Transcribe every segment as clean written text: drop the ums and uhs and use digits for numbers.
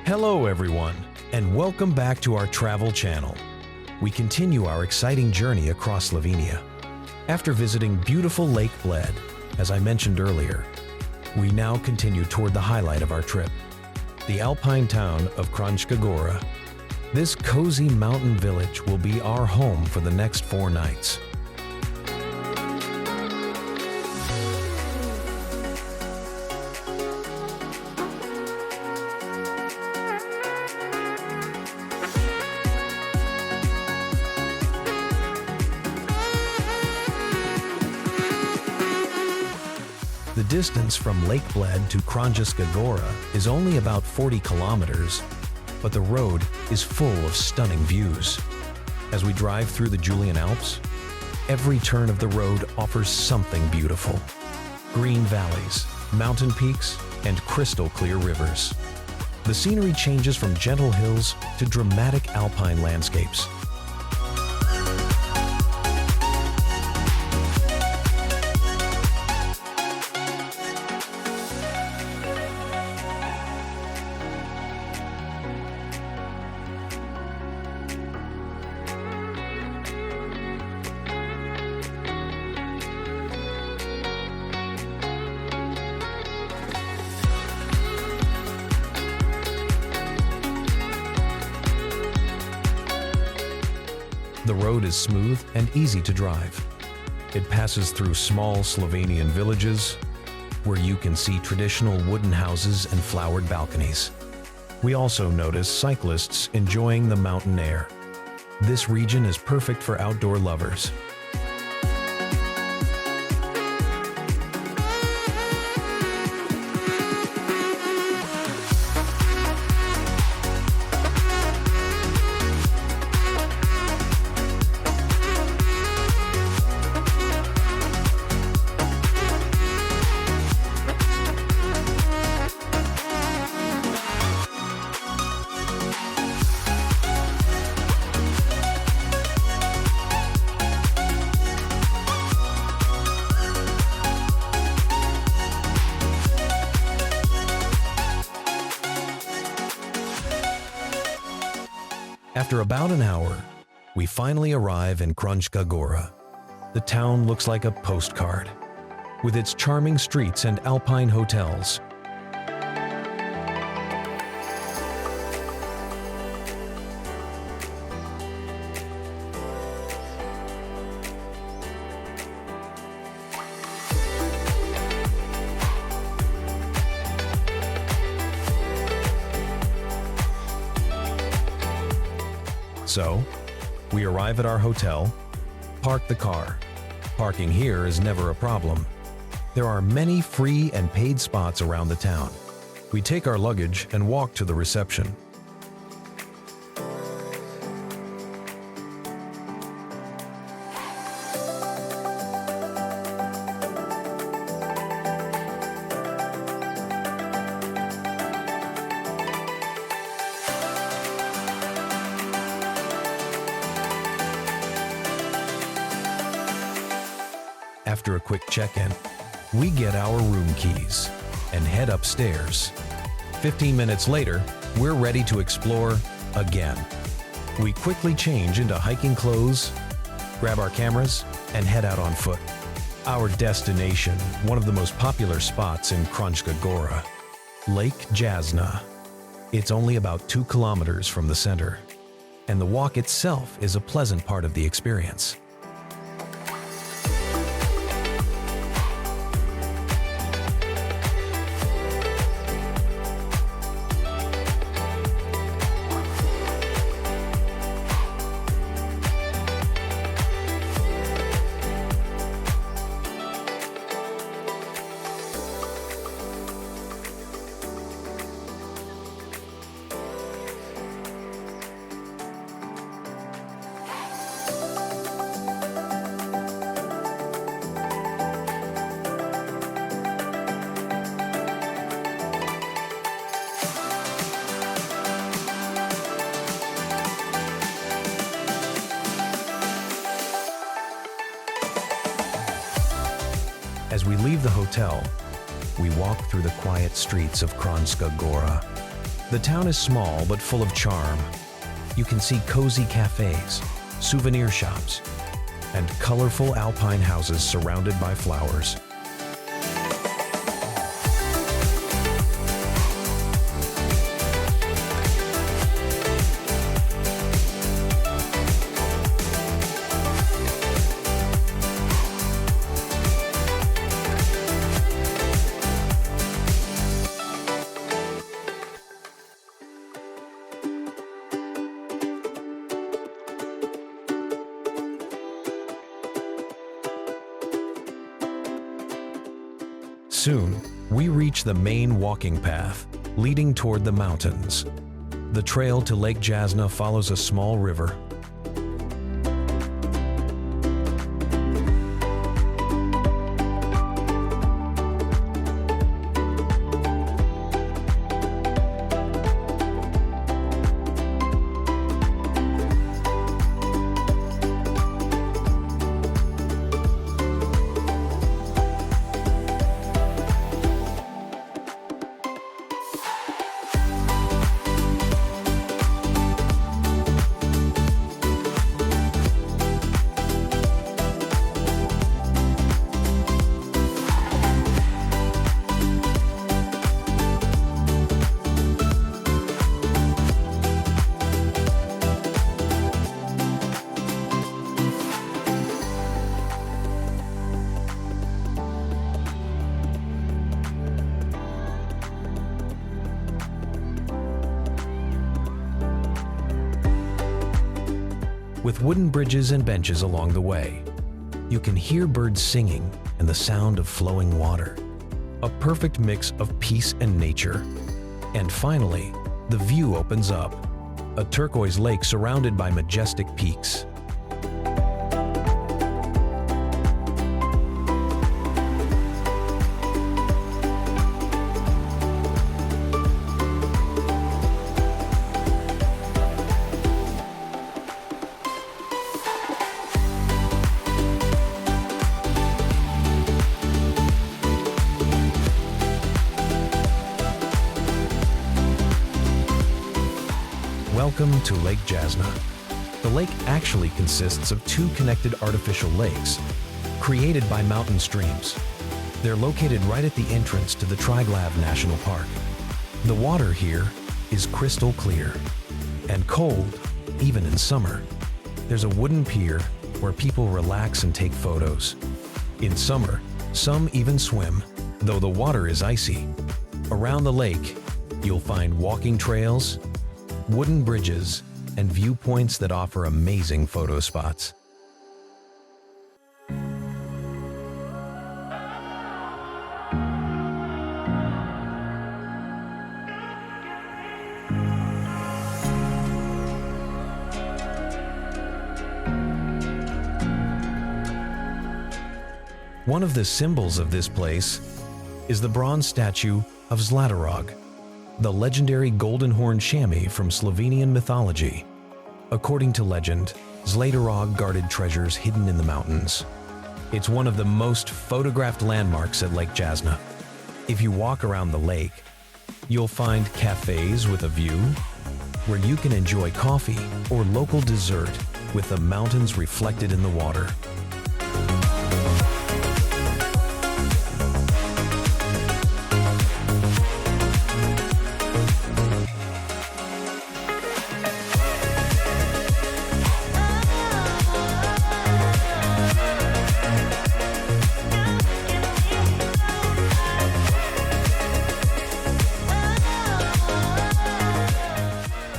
Hello everyone, and welcome back to our travel channel. We continue our exciting journey across Slovenia. After visiting beautiful Lake Bled, as I mentioned earlier, we now continue toward the highlight of our trip, the alpine town of Kranjska Gora. This cozy mountain village will be our home for the next 4 nights. The distance from Lake Bled to Kranjska Gora is only about 40 kilometers, but the road is full of stunning views. As we drive through the Julian Alps, every turn of the road offers something beautiful. Green valleys, mountain peaks, and crystal clear rivers. The scenery changes from gentle hills to dramatic alpine landscapes. The road is smooth and easy to drive. It passes through small Slovenian villages where you can see traditional wooden houses and flowered balconies. We also notice cyclists enjoying the mountain air. This region is perfect for outdoor lovers. After about an hour, we finally arrive in Kranjska Gora. The town looks like a postcard, with its charming streets and alpine hotels. So, we arrive at our hotel, park the car. Parking here is never a problem. There are many free and paid spots around the town. We take our luggage and walk to the reception. After a quick check-in, we get our room keys and head upstairs. 15 minutes later, we're ready to explore again. We quickly change into hiking clothes, grab our cameras, and head out on foot. Our destination, one of the most popular spots in Kranjska Gora, Lake Jasna. It's only about 2 kilometers from the center, and the walk itself is a pleasant part of the experience. As we leave the hotel, we walk through the quiet streets of Kranjska Gora. The town is small but full of charm. You can see cozy cafes, souvenir shops, and colorful alpine houses surrounded by flowers. Soon, we reach the main walking path, leading toward the mountains. The trail to Lake Jasna follows a small river. With wooden bridges and benches along the way, you can hear birds singing and the sound of flowing water. A perfect mix of peace and nature. And finally, the view opens up, a turquoise lake surrounded by majestic peaks. Welcome to Lake Jasna. The lake actually consists of two connected artificial lakes, created by mountain streams. They're located right at the entrance to the Triglav National Park. The water here is crystal clear and cold, even in summer. There's a wooden pier where people relax and take photos. In summer, some even swim, though the water is icy. Around the lake, you'll find walking trails, wooden bridges, and viewpoints that offer amazing photo spots. One of the symbols of this place is the bronze statue of Zlatarog, the legendary golden horned chamois from Slovenian mythology. According to legend, Zlatarog guarded treasures hidden in the mountains. It's one of the most photographed landmarks at Lake Jasna. If you walk around the lake, you'll find cafes with a view, where you can enjoy coffee or local dessert with the mountains reflected in the water.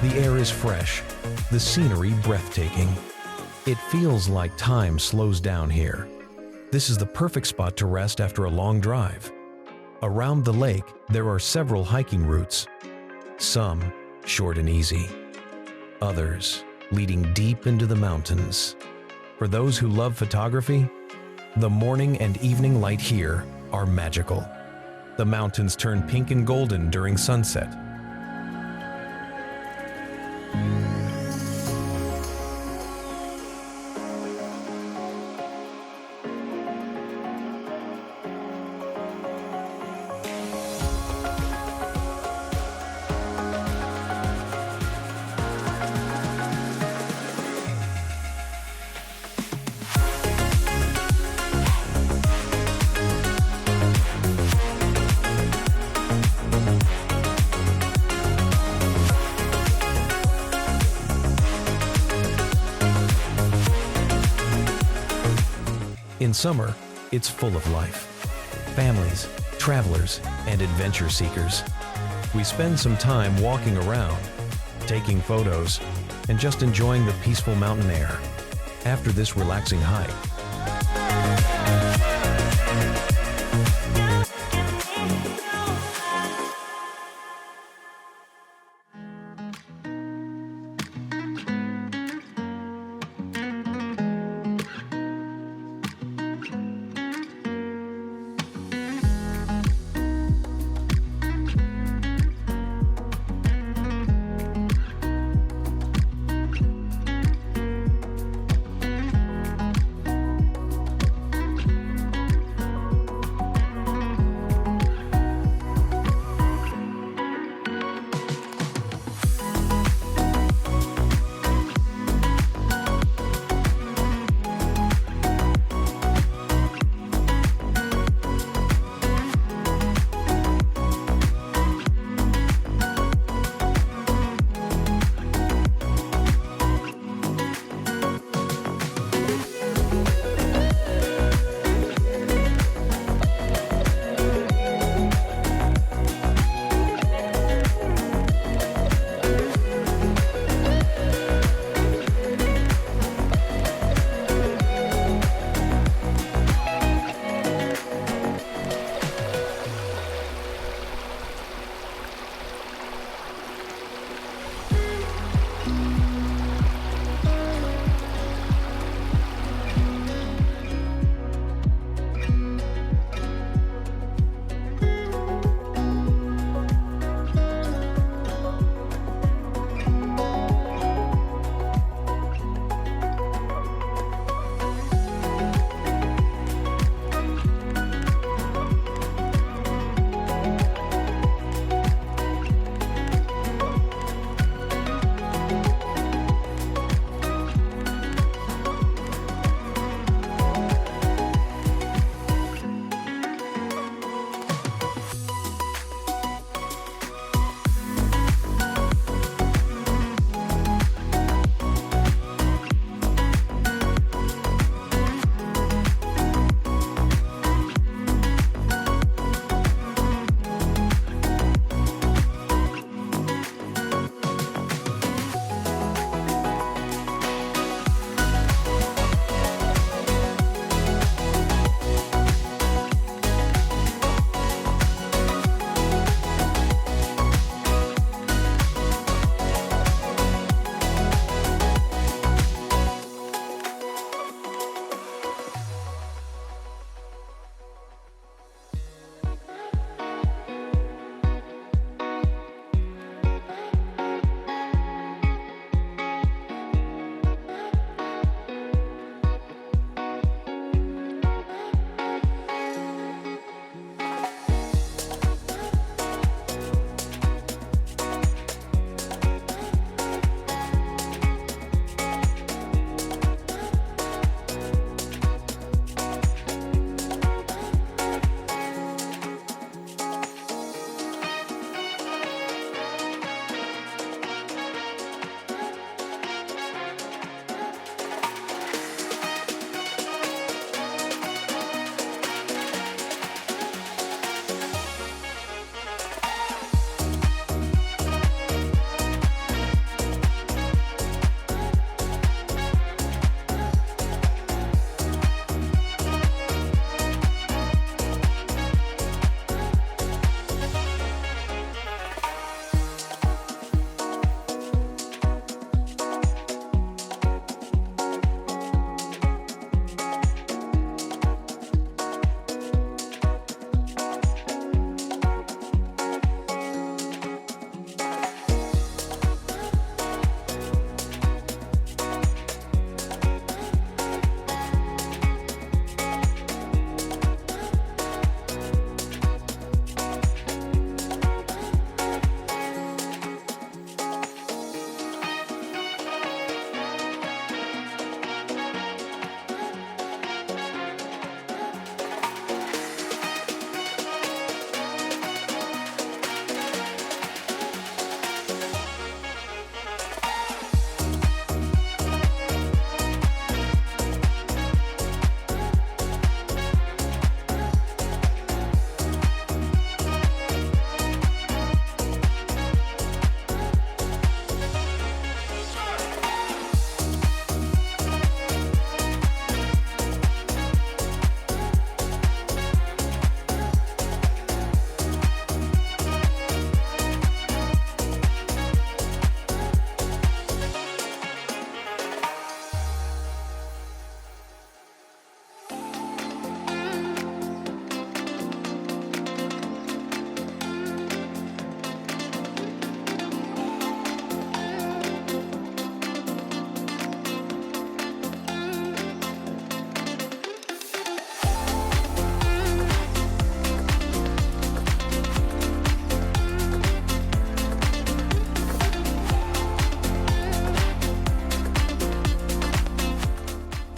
The air is fresh, the scenery breathtaking. It feels like time slows down here. This is the perfect spot to rest after a long drive. Around the lake, there are several hiking routes, some short and easy, others leading deep into the mountains. For those who love photography, the morning and evening light here are magical. The mountains turn pink and golden during sunset. In summer, it's full of life. Families, travelers, and adventure seekers. We spend some time walking around, taking photos, and just enjoying the peaceful mountain air. After this relaxing hike,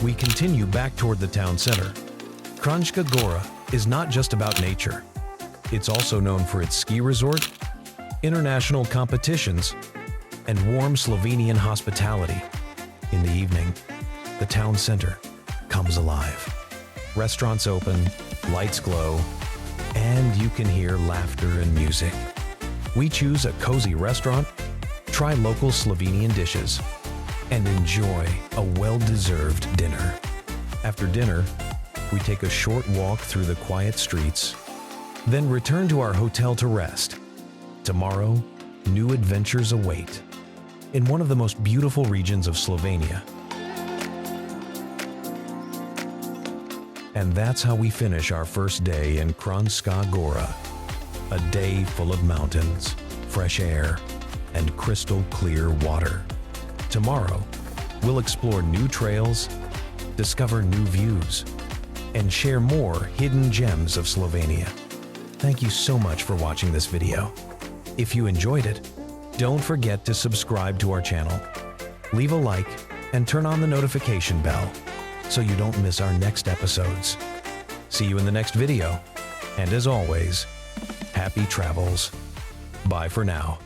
we continue back toward the town center. Kranjska Gora is not just about nature. It's also known for its ski resort, international competitions, and warm Slovenian hospitality. In the evening, the town center comes alive. Restaurants open, lights glow, and you can hear laughter and music. We choose a cozy restaurant, try local Slovenian dishes, and enjoy a well-deserved dinner. After dinner, we take a short walk through the quiet streets, then return to our hotel to rest. Tomorrow, new adventures await in one of the most beautiful regions of Slovenia. And that's how we finish our first day in Kranjska Gora, a day full of mountains, fresh air, and crystal clear water. Tomorrow, we'll explore new trails, discover new views, and share more hidden gems of Slovenia. Thank you so much for watching this video. If you enjoyed it, don't forget to subscribe to our channel, leave a like, and turn on the notification bell so you don't miss our next episodes. See you in the next video, and as always, happy travels. Bye for now.